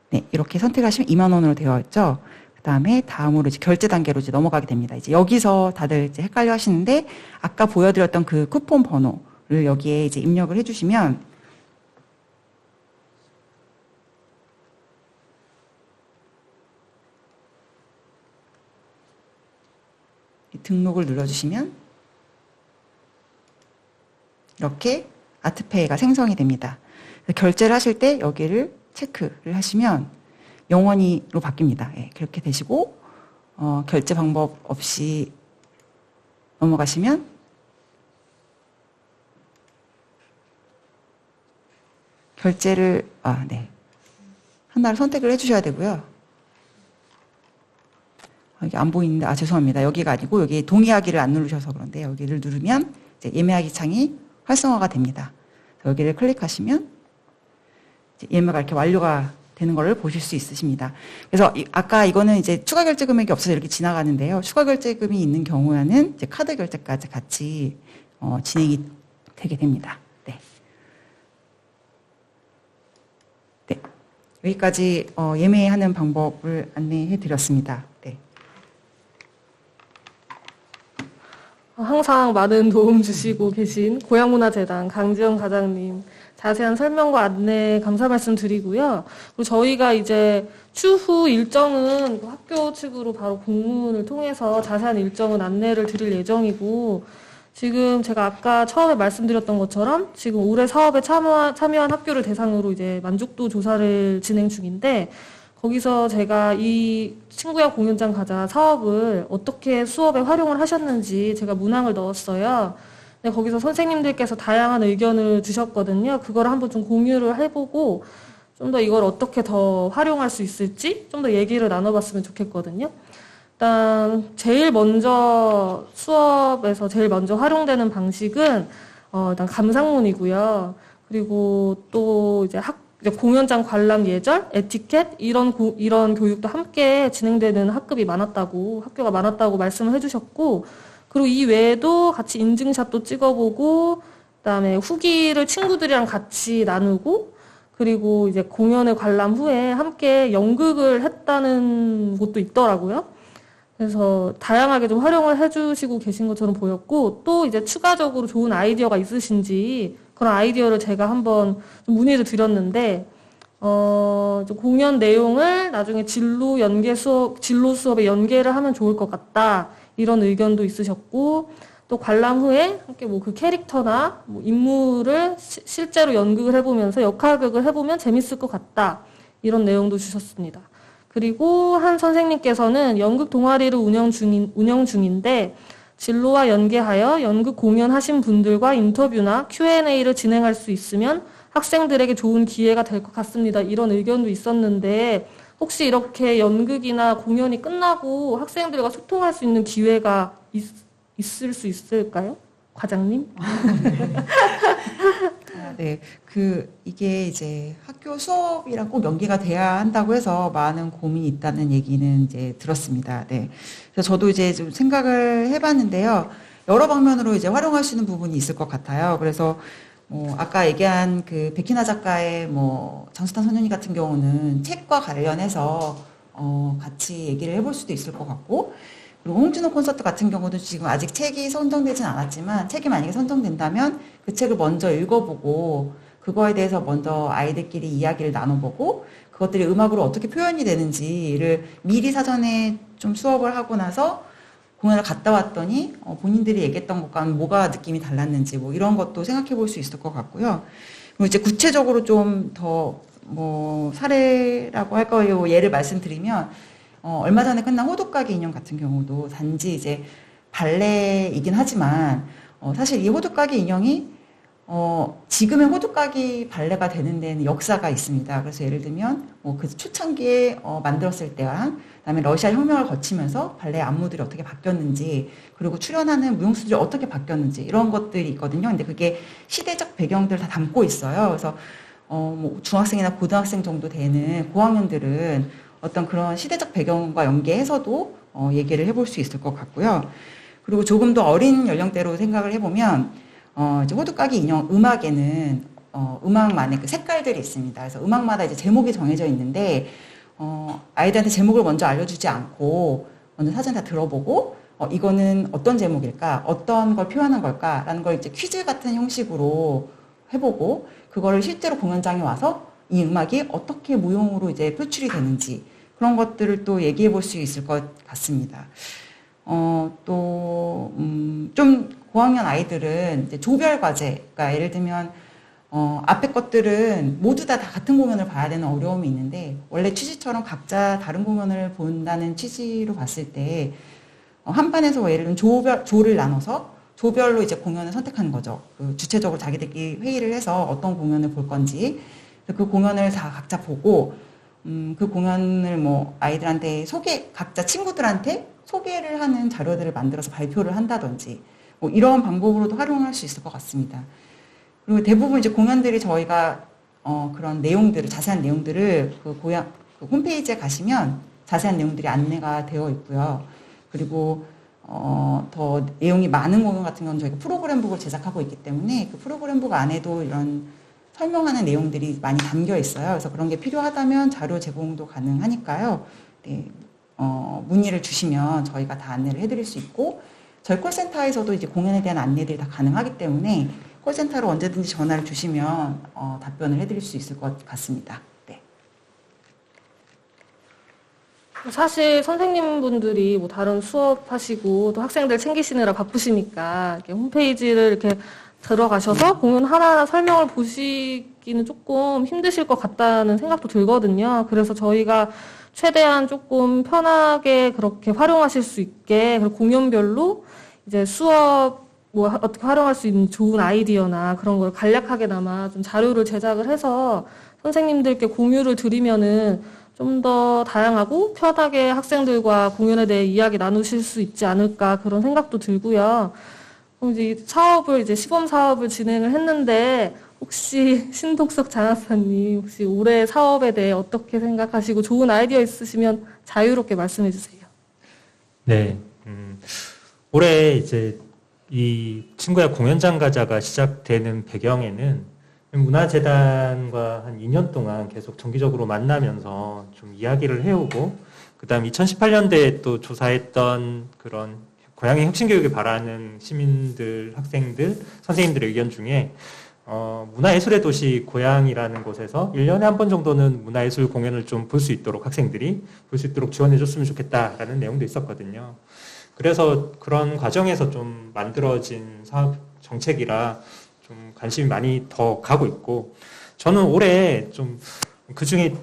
네, 이렇게 선택하시면 2만 원으로 되어 있죠. 그다음에 다음으로 이제 결제 단계로 이제 넘어가게 됩니다. 이제 여기서 다들 이제 헷갈려 하시는데 아까 보여드렸던 그 쿠폰 번호를 여기에 이제 입력을 해주시면 등록을 눌러주시면 이렇게 아트페이가 생성이 됩니다. 결제를 하실 때 여기를 체크를 하시면 0원으로 바뀝니다. 예, 그렇게 되시고 결제 방법 없이 넘어가시면 결제를 하나를 선택을 해주셔야 되고요. 여기 안 보이는데, 죄송합니다. 여기가 아니고, 여기 동의하기를 안 누르셔서 그런데, 여기를 누르면 이제 예매하기 창이 활성화가 됩니다. 여기를 클릭하시면, 이제 예매가 이렇게 완료가 되는 것을 보실 수 있으십니다. 그래서 아까 이거는 이제 추가 결제 금액이 없어서 이렇게 지나가는데요. 추가 결제금이 있는 경우에는 이제 카드 결제까지 같이 진행이 되게 됩니다. 네. 네. 여기까지 예매하는 방법을 안내해 드렸습니다. 네. 항상 많은 도움 주시고 계신 고향문화재단 강지영 과장님 자세한 설명과 안내 감사 말씀 드리고요. 그리고 저희가 이제 추후 일정은 학교 측으로 바로 공문을 통해서 자세한 일정은 안내를 드릴 예정이고, 지금 제가 아까 처음에 말씀드렸던 것처럼 지금 올해 사업에 참여한 학교를 대상으로 이제 만족도 조사를 진행 중인데, 거기서 제가 이 친구야 공연장 가자 사업을 어떻게 수업에 활용을 하셨는지 제가 문항을 넣었어요. 근데 거기서 선생님들께서 다양한 의견을 주셨거든요. 그걸 한번 좀 공유를 해보고 좀 더 이걸 어떻게 더 활용할 수 있을지 좀 더 얘기를 나눠봤으면 좋겠거든요. 일단 제일 먼저 수업에서 제일 먼저 활용되는 방식은 일단 감상문이고요. 그리고 또 이제 공연장 관람 예절, 에티켓 이런 교육도 함께 진행되는 학교가 많았다고 말씀을 해주셨고, 그리고 이 외에도 같이 인증샷도 찍어보고, 그다음에 후기를 친구들이랑 같이 나누고, 그리고 이제 공연을 관람 후에 함께 연극을 했다는 곳도 있더라고요. 그래서 다양하게 좀 활용을 해주시고 계신 것처럼 보였고, 또 이제 추가적으로 좋은 아이디어가 있으신지 그런 아이디어를 제가 한번 좀 문의를 드렸는데, 좀 공연 내용을 나중에 진로 수업에 연계를 하면 좋을 것 같다. 이런 의견도 있으셨고, 또 관람 후에 함께 뭐 그 캐릭터나 뭐 인물을 실제로 연극을 해보면서 역할극을 해보면 재밌을 것 같다. 이런 내용도 주셨습니다. 그리고 한 선생님께서는 연극 동아리를 운영 중인데, 진로와 연계하여 연극 공연하신 분들과 인터뷰나 Q&A를 진행할 수 있으면 학생들에게 좋은 기회가 될 것 같습니다. 이런 의견도 있었는데, 혹시 이렇게 연극이나 공연이 끝나고 학생들과 소통할 수 있는 기회가 있을 수 있을까요? 과장님? 네. 이게 이제 학교 수업이랑 꼭 연계가 돼야 한다고 해서 많은 고민이 있다는 얘기는 이제 들었습니다. 네. 그래서 저도 이제 좀 생각을 해봤는데요. 여러 방면으로 이제 활용할 수 있는 부분이 있을 것 같아요. 그래서 아까 얘기한 그 백희나 작가의 장수탄 소년이 같은 경우는 책과 관련해서 같이 얘기를 해볼 수도 있을 것 같고, 그리고 홍진호 콘서트 같은 경우도 지금 아직 책이 선정되진 않았지만, 책이 만약에 선정된다면 그 책을 먼저 읽어보고 그거에 대해서 먼저 아이들끼리 이야기를 나눠보고 그것들이 음악으로 어떻게 표현이 되는지를 미리 사전에 좀 수업을 하고 나서 공연을 갔다 왔더니 본인들이 얘기했던 것과는 뭐가 느낌이 달랐는지 이런 것도 생각해 볼 수 있을 것 같고요. 그리고 이제 구체적으로 좀 더 사례라고 할까요? 예를 말씀드리면 얼마 전에 끝난 호두까기 인형 같은 경우도 단지 이제 발레이긴 하지만 사실 이 호두까기 인형이 지금의 호두까기 발레가 되는 데는 역사가 있습니다. 그래서 예를 들면 그 초창기에 만들었을 때랑 그다음에 러시아 혁명을 거치면서 발레 안무들이 어떻게 바뀌었는지, 그리고 출연하는 무용수들이 어떻게 바뀌었는지 이런 것들이 있거든요. 근데 그게 시대적 배경들을 다 담고 있어요. 그래서 중학생이나 고등학생 정도 되는 고학년들은 어떤 그런 시대적 배경과 연계해서도 얘기를 해볼 수 있을 것 같고요. 그리고 조금 더 어린 연령대로 생각을 해보면 이제 호두까기 인형 음악에는 음악만의 그 색깔들이 있습니다. 그래서 음악마다 이제 제목이 정해져 있는데 아이들한테 제목을 먼저 알려주지 않고 먼저 사전 다 들어보고 이거는 어떤 제목일까, 어떤 걸 표현한 걸까라는 걸 이제 퀴즈 같은 형식으로 해보고 그거를 실제로 공연장에 와서 이 음악이 어떻게 무용으로 이제 표출이 되는지 그런 것들을 또 얘기해 볼 수 있을 것 같습니다. 좀 고학년 아이들은 이제 조별 과제, 그러니까 예를 들면 앞에 것들은 모두 다 같은 공연을 봐야 되는 어려움이 있는데, 원래 취지처럼 각자 다른 공연을 본다는 취지로 봤을 때 한 판에서 예를 들면 조를 나눠서 조별로 이제 공연을 선택하는 거죠. 주체적으로 자기들끼리 회의를 해서 어떤 공연을 볼 건지 그 공연을 다 각자 보고 그 공연을 뭐 아이들한테 각자 친구들한테 소개를 하는 자료들을 만들어서 발표를 한다든지 뭐 이런 방법으로도 활용할 수 있을 것 같습니다. 그리고 대부분 이제 공연들이 저희가 그런 내용들을, 자세한 내용들을 그 홈페이지에 가시면 자세한 내용들이 안내가 되어 있고요. 그리고 더 내용이 많은 공연 같은 경우는 저희가 프로그램북을 제작하고 있기 때문에 그 프로그램북 안에도 이런 설명하는 내용들이 많이 담겨 있어요. 그래서 그런 게 필요하다면 자료 제공도 가능하니까요. 네, 문의를 주시면 저희가 다 안내를 해드릴 수 있고, 저희 콜센터에서도 이제 공연에 대한 안내들이 다 가능하기 때문에 콜센터로 언제든지 전화를 주시면 답변을 해드릴 수 있을 것 같습니다. 네. 사실 선생님분들이 뭐 다른 수업하시고 또 학생들 챙기시느라 바쁘시니까 이렇게 홈페이지를 이렇게 들어가셔서 공연 하나하나 설명을 보시기는 조금 힘드실 것 같다는 생각도 들거든요. 그래서 저희가 최대한 조금 편하게 그렇게 활용하실 수 있게, 그리고 공연별로 이제 수업 뭐 어떻게 활용할 수 있는 좋은 아이디어나 그런 걸 간략하게나마 좀 자료를 제작을 해서 선생님들께 공유를 드리면은 좀 더 다양하고 편하게 학생들과 공연에 대해 이야기 나누실 수 있지 않을까, 그런 생각도 들고요. 그럼 이제 시범 사업을 진행을 했는데, 혹시 신동석 장학사님 혹시 올해 사업에 대해 어떻게 생각하시고 좋은 아이디어 있으시면 자유롭게 말씀해 주세요. 네, 올해 이제 이 친구야 공연장 가자가 시작되는 배경에는 문화재단과 한 2년 동안 계속 정기적으로 만나면서 좀 이야기를 해오고, 그 다음 2018년대에 또 조사했던 그런 고양이 혁신교육을 바라는 시민들, 학생들, 선생님들의 의견 중에 문화예술의 도시 고양이라는 곳에서 1년에 한 번 정도는 문화예술 공연을 좀 볼 수 있도록, 학생들이 볼 수 있도록 지원해 줬으면 좋겠다라는 내용도 있었거든요. 그래서 그런 과정에서 좀 만들어진 사업 정책이라 좀 관심이 많이 더 가고 있고, 저는 올해 좀 그 중에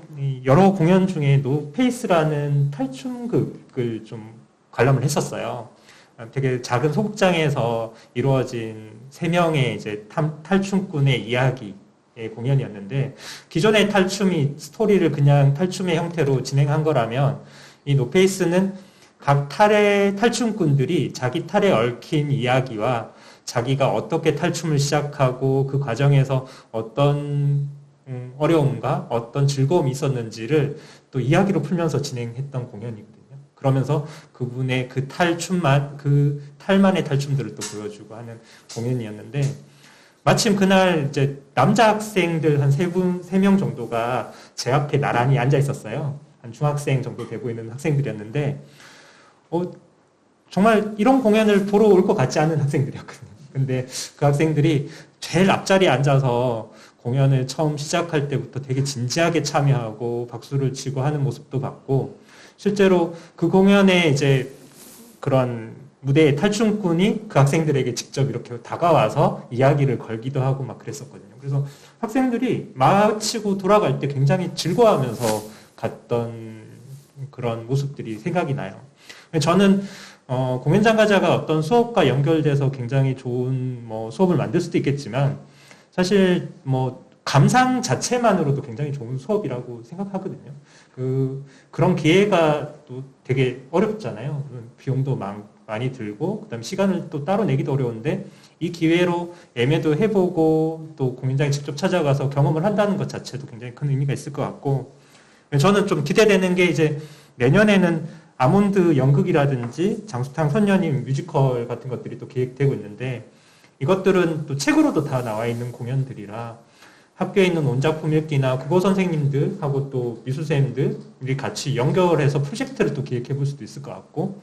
여러 공연 중에 노페이스라는 탈춤극을 좀 관람을 했었어요. 되게 작은 소극장에서 이루어진 3명의 이제 탈춤꾼의 이야기의 공연이었는데, 기존의 탈춤이 스토리를 그냥 탈춤의 형태로 진행한 거라면, 이 노페이스는 각 탈의 탈춤꾼들이 자기 탈에 얽힌 이야기와 자기가 어떻게 탈춤을 시작하고 그 과정에서 어떤 어려움과 어떤 즐거움이 있었는지를 또 이야기로 풀면서 진행했던 공연이거든요. 그러면서 그분의 그 탈만의 탈춤들을 또 보여주고 하는 공연이었는데, 마침 그날 이제 남자 학생들 한 3명 정도가 제 앞에 나란히 앉아 있었어요. 한 중학생 정도 돼 보이는 학생들이었는데, 정말 이런 공연을 보러 올 것 같지 않은 학생들이었거든요. 근데 그 학생들이 제일 앞자리에 앉아서 공연을 처음 시작할 때부터 되게 진지하게 참여하고 박수를 치고 하는 모습도 봤고, 실제로 그 공연에 이제 그런 무대의 탈춤꾼이 그 학생들에게 직접 이렇게 다가와서 이야기를 걸기도 하고 막 그랬었거든요. 그래서 학생들이 마치고 돌아갈 때 굉장히 즐거워하면서 갔던 그런 모습들이 생각이 나요. 저는 공연장 가자가 어떤 수업과 연결돼서 굉장히 좋은 수업을 만들 수도 있겠지만, 사실 감상 자체만으로도 굉장히 좋은 수업이라고 생각하거든요. 그런 기회가 또 되게 어렵잖아요. 비용도 많이 들고, 그다음에 시간을 또 따로 내기도 어려운데, 이 기회로 예매도 해보고 또 공연장에 직접 찾아가서 경험을 한다는 것 자체도 굉장히 큰 의미가 있을 것 같고, 저는 좀 기대되는 게 이제 내년에는 아몬드 연극이라든지 장수탕 선녀님 뮤지컬 같은 것들이 또 기획되고 있는데, 이것들은 또 책으로도 다 나와 있는 공연들이라 학교에 있는 원작품 읽기나 국어 선생님들하고 또 미술쌤들이 같이 연결해서 프로젝트를 또 기획해 볼 수도 있을 것 같고,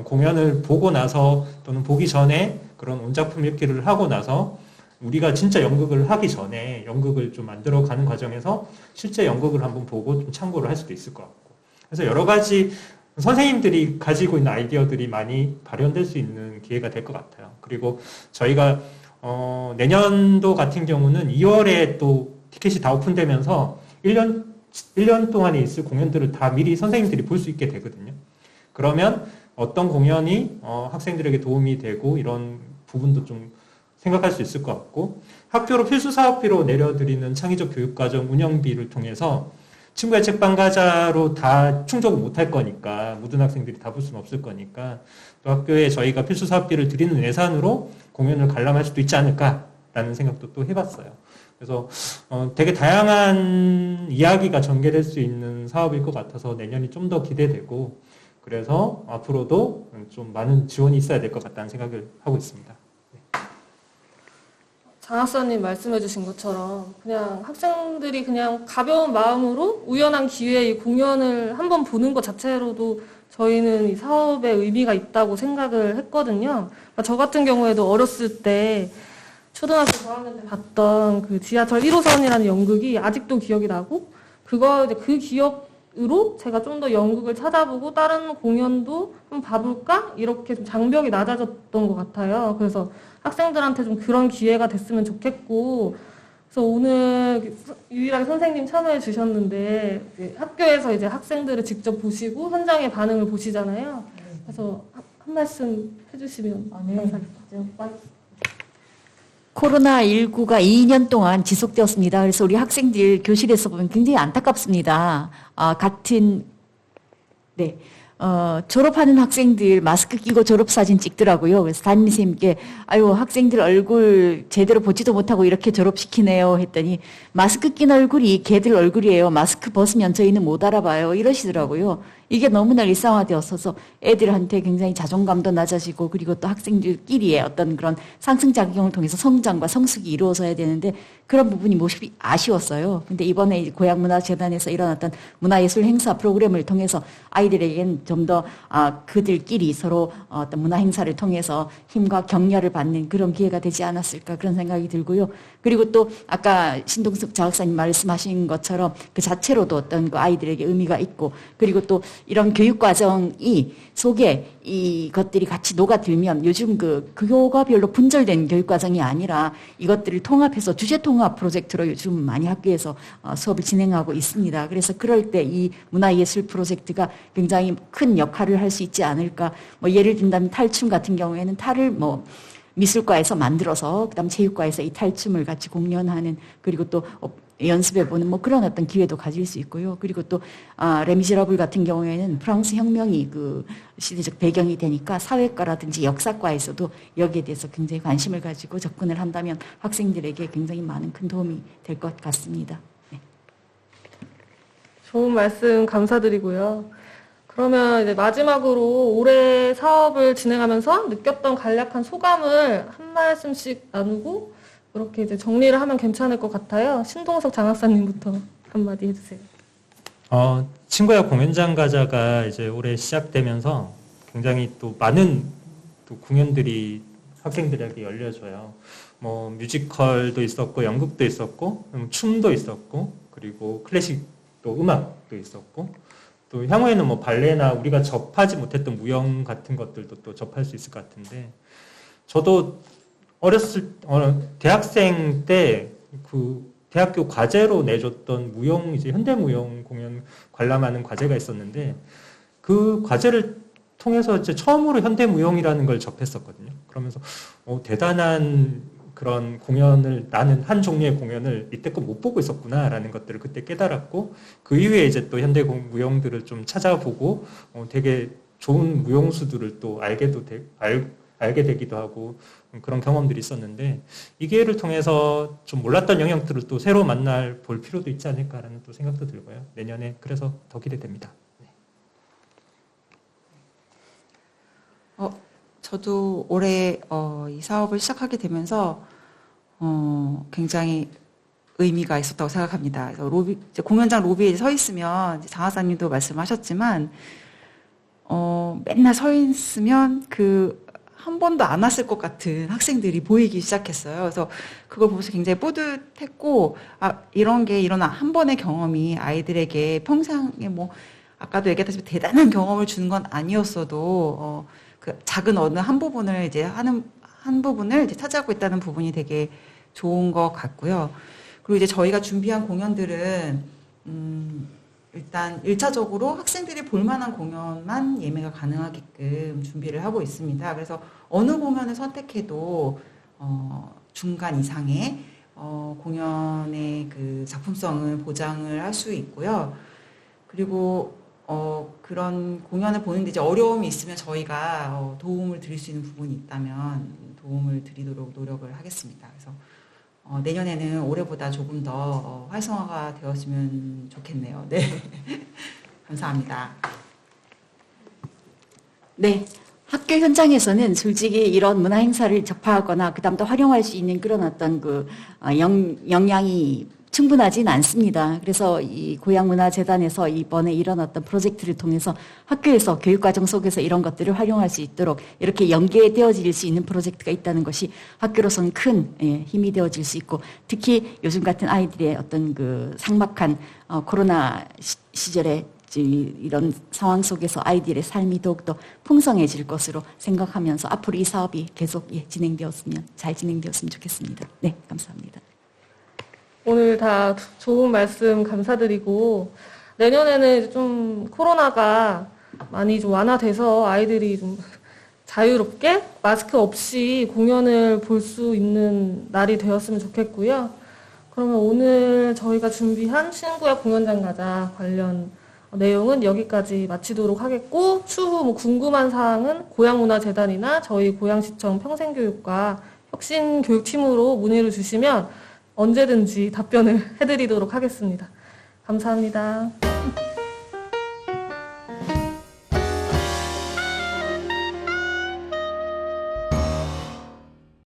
공연을 보고 나서 또는 보기 전에 그런 원작품 읽기를 하고 나서 우리가 진짜 연극을 하기 전에 연극을 좀 만들어가는 과정에서 실제 연극을 한번 보고 좀 참고를 할 수도 있을 것 같고, 그래서 여러 가지 선생님들이 가지고 있는 아이디어들이 많이 발현될 수 있는 기회가 될 것 같아요. 그리고 저희가 내년도 같은 경우는 2월에 또 티켓이 다 오픈되면서 1년 동안에 있을 공연들을 다 미리 선생님들이 볼 수 있게 되거든요. 그러면 어떤 공연이 학생들에게 도움이 되고 이런 부분도 좀 생각할 수 있을 것 같고, 학교로 필수 사업비로 내려드리는 창의적 교육과정 운영비를 통해서 친구의 책방 가자로 다 충족을 못할 거니까, 모든 학생들이 다 볼 수는 없을 거니까, 또 학교에 저희가 필수 사업비를 드리는 예산으로 공연을 관람할 수도 있지 않을까라는 생각도 또 해봤어요. 그래서 되게 다양한 이야기가 전개될 수 있는 사업일 것 같아서 내년이 좀 더 기대되고, 그래서 앞으로도 좀 많은 지원이 있어야 될 것 같다는 생각을 하고 있습니다. 장학사님 말씀해주신 것처럼 그냥 학생들이 그냥 가벼운 마음으로 우연한 기회에 이 공연을 한번 보는 것 자체로도 저희는 이 사업에 의미가 있다고 생각을 했거든요. 그러니까 저 같은 경우에도 어렸을 때 초등학교 저학년 때 봤던 그 지하철 1호선이라는 연극이 아직도 기억이 나고, 그 기억으로 제가 좀 더 연극을 찾아보고 다른 공연도 한번 봐볼까? 이렇게 좀 장벽이 낮아졌던 것 같아요. 그래서 학생들한테 좀 그런 기회가 됐으면 좋겠고, 그래서 오늘 유일하게 선생님 참여해 주셨는데 학교에서 이제 학생들을 직접 보시고 현장의 반응을 보시잖아요. 그래서 한 말씀 해주시면 감사하겠습니다. 코로나19가 2년 동안 지속되었습니다. 그래서 우리 학생들 교실에서 보면 굉장히 안타깝습니다. 졸업하는 학생들 마스크 끼고 졸업사진 찍더라고요. 그래서 담임선생님께 아유 학생들 얼굴 제대로 보지도 못하고 이렇게 졸업시키네요 했더니 마스크 낀 얼굴이 걔들 얼굴이에요. 마스크 벗으면 저희는 못 알아봐요. 이러시더라고요. 이게 너무나 일상화되었어서 애들한테 굉장히 자존감도 낮아지고, 그리고 또 학생들끼리의 어떤 그런 상승작용을 통해서 성장과 성숙이 이루어져야 되는데 그런 부분이 모습이 아쉬웠어요. 근데 이번에 고향문화재단에서 이런 어떤 문화예술 행사 프로그램을 통해서 아이들에겐 좀 더 그들끼리 서로 어떤 문화 행사를 통해서 힘과 격려를 받는 그런 기회가 되지 않았을까, 그런 생각이 들고요. 그리고 또 아까 신동숙 장학사님 말씀하신 것처럼 그 자체로도 어떤 그 아이들에게 의미가 있고, 그리고 또 이런 교육과정이 속에 이것들이 같이 녹아들면 요즘 그 교과별로 분절된 교육과정이 아니라 이것들을 통합해서 주제통합 프로젝트로 요즘 많이 학교에서 수업을 진행하고 있습니다. 그래서 그럴 때 이 문화예술 프로젝트가 굉장히 큰 역할을 할 수 있지 않을까. 뭐 예를 든다면 탈춤 같은 경우에는 탈을 미술과에서 만들어서 그다음 체육과에서 이 탈춤을 같이 공연하는, 그리고 또 연습해보는 그런 어떤 기회도 가질 수 있고요. 그리고 또 레미제라블 같은 경우에는 프랑스 혁명이 그 시대적 배경이 되니까 사회과라든지 역사과에서도 여기에 대해서 굉장히 관심을 가지고 접근을 한다면 학생들에게 굉장히 많은 큰 도움이 될 것 같습니다. 네. 좋은 말씀 감사드리고요. 그러면 이제 마지막으로 올해 사업을 진행하면서 느꼈던 간략한 소감을 한 말씀씩 나누고 그렇게 이제 정리를 하면 괜찮을 것 같아요. 신동석 장학사님부터 한마디 해주세요. 친구야 공연장 가자가 이제 올해 시작되면서 굉장히 또 많은 또 공연들이 학생들에게 열려줘요. 뭐 뮤지컬도 있었고, 연극도 있었고, 춤도 있었고, 그리고 클래식 또 음악도 있었고, 또 향후에는 뭐 발레나 우리가 접하지 못했던 무용 같은 것들도 또 접할 수 있을 것 같은데, 저도 대학생 때 그 대학교 과제로 내줬던 무용, 이제 현대무용 공연 관람하는 과제가 있었는데, 그 과제를 통해서 이제 처음으로 현대무용이라는 걸 접했었거든요. 그러면서 대단한 그런 공연을, 나는 한 종류의 공연을 이때껏 못 보고 있었구나라는 것들을 그때 깨달았고, 그 이후에 이제 또 현대 무용들을 좀 찾아보고 되게 좋은 무용수들을 또 알게 되기도 하고 그런 경험들이 있었는데, 이 기회를 통해서 좀 몰랐던 영역들을 또 새로 볼 필요도 있지 않을까라는 또 생각도 들고요. 내년에 그래서 더 기대됩니다. 저도 올해 이 사업을 시작하게 되면서 굉장히 의미가 있었다고 생각합니다. 그래서 이제 공연장 로비에 서 있으면, 장하사님도 말씀하셨지만, 맨날 서 있으면 한 번도 안 왔을 것 같은 학생들이 보이기 시작했어요. 그래서 그걸 보면서 굉장히 뿌듯했고, 이런 게 한 번의 경험이 아이들에게 평생에 아까도 얘기했다시피 대단한 경험을 주는 건 아니었어도, 그 작은 어느 한 부분을 이제 한 부분을 이제 차지하고 있다는 부분이 되게 좋은 것 같고요. 그리고 이제 저희가 준비한 공연들은, 일단 1차적으로 학생들이 볼만한 공연만 예매가 가능하게끔 준비를 하고 있습니다. 그래서 어느 공연을 선택해도 중간 이상의 공연의 그 작품성을 보장을 할 수 있고요. 그리고 그런 공연을 보는데 이제 어려움이 있으면 저희가 도움을 드릴 수 있는 부분이 있다면 도움을 드리도록 노력을 하겠습니다. 그래서 내년에는 올해보다 조금 더 활성화가 되었으면 좋겠네요. 네. 감사합니다. 네. 학교 현장에서는 솔직히 이런 문화 행사를 접하거나 그다음 또 활용할 수 있는 그런 어떤 역량이 충분하진 않습니다. 그래서 이 고향문화재단에서 이번에 이런 어떤 프로젝트를 통해서 학교에서 교육과정 속에서 이런 것들을 활용할 수 있도록 이렇게 연계되어질 수 있는 프로젝트가 있다는 것이 학교로서는 큰 힘이 되어질 수 있고, 특히 요즘 같은 아이들의 어떤 그 삭막한 코로나 시절에 이런 상황 속에서 아이들의 삶이 더욱더 풍성해질 것으로 생각하면서 앞으로 이 사업이 계속 잘 진행되었으면 좋겠습니다. 네, 감사합니다. 오늘 다 좋은 말씀 감사드리고, 내년에는 좀 코로나가 많이 좀 완화돼서 아이들이 좀 자유롭게 마스크 없이 공연을 볼 수 있는 날이 되었으면 좋겠고요. 그러면 오늘 저희가 준비한 친구야 공연장 가자 관련 내용은 여기까지 마치도록 하겠고, 추후 뭐 궁금한 사항은 고향문화재단이나 저희 고양시청 평생교육과 혁신교육팀으로 문의를 주시면 언제든지 답변을 해드리도록 하겠습니다. 감사합니다.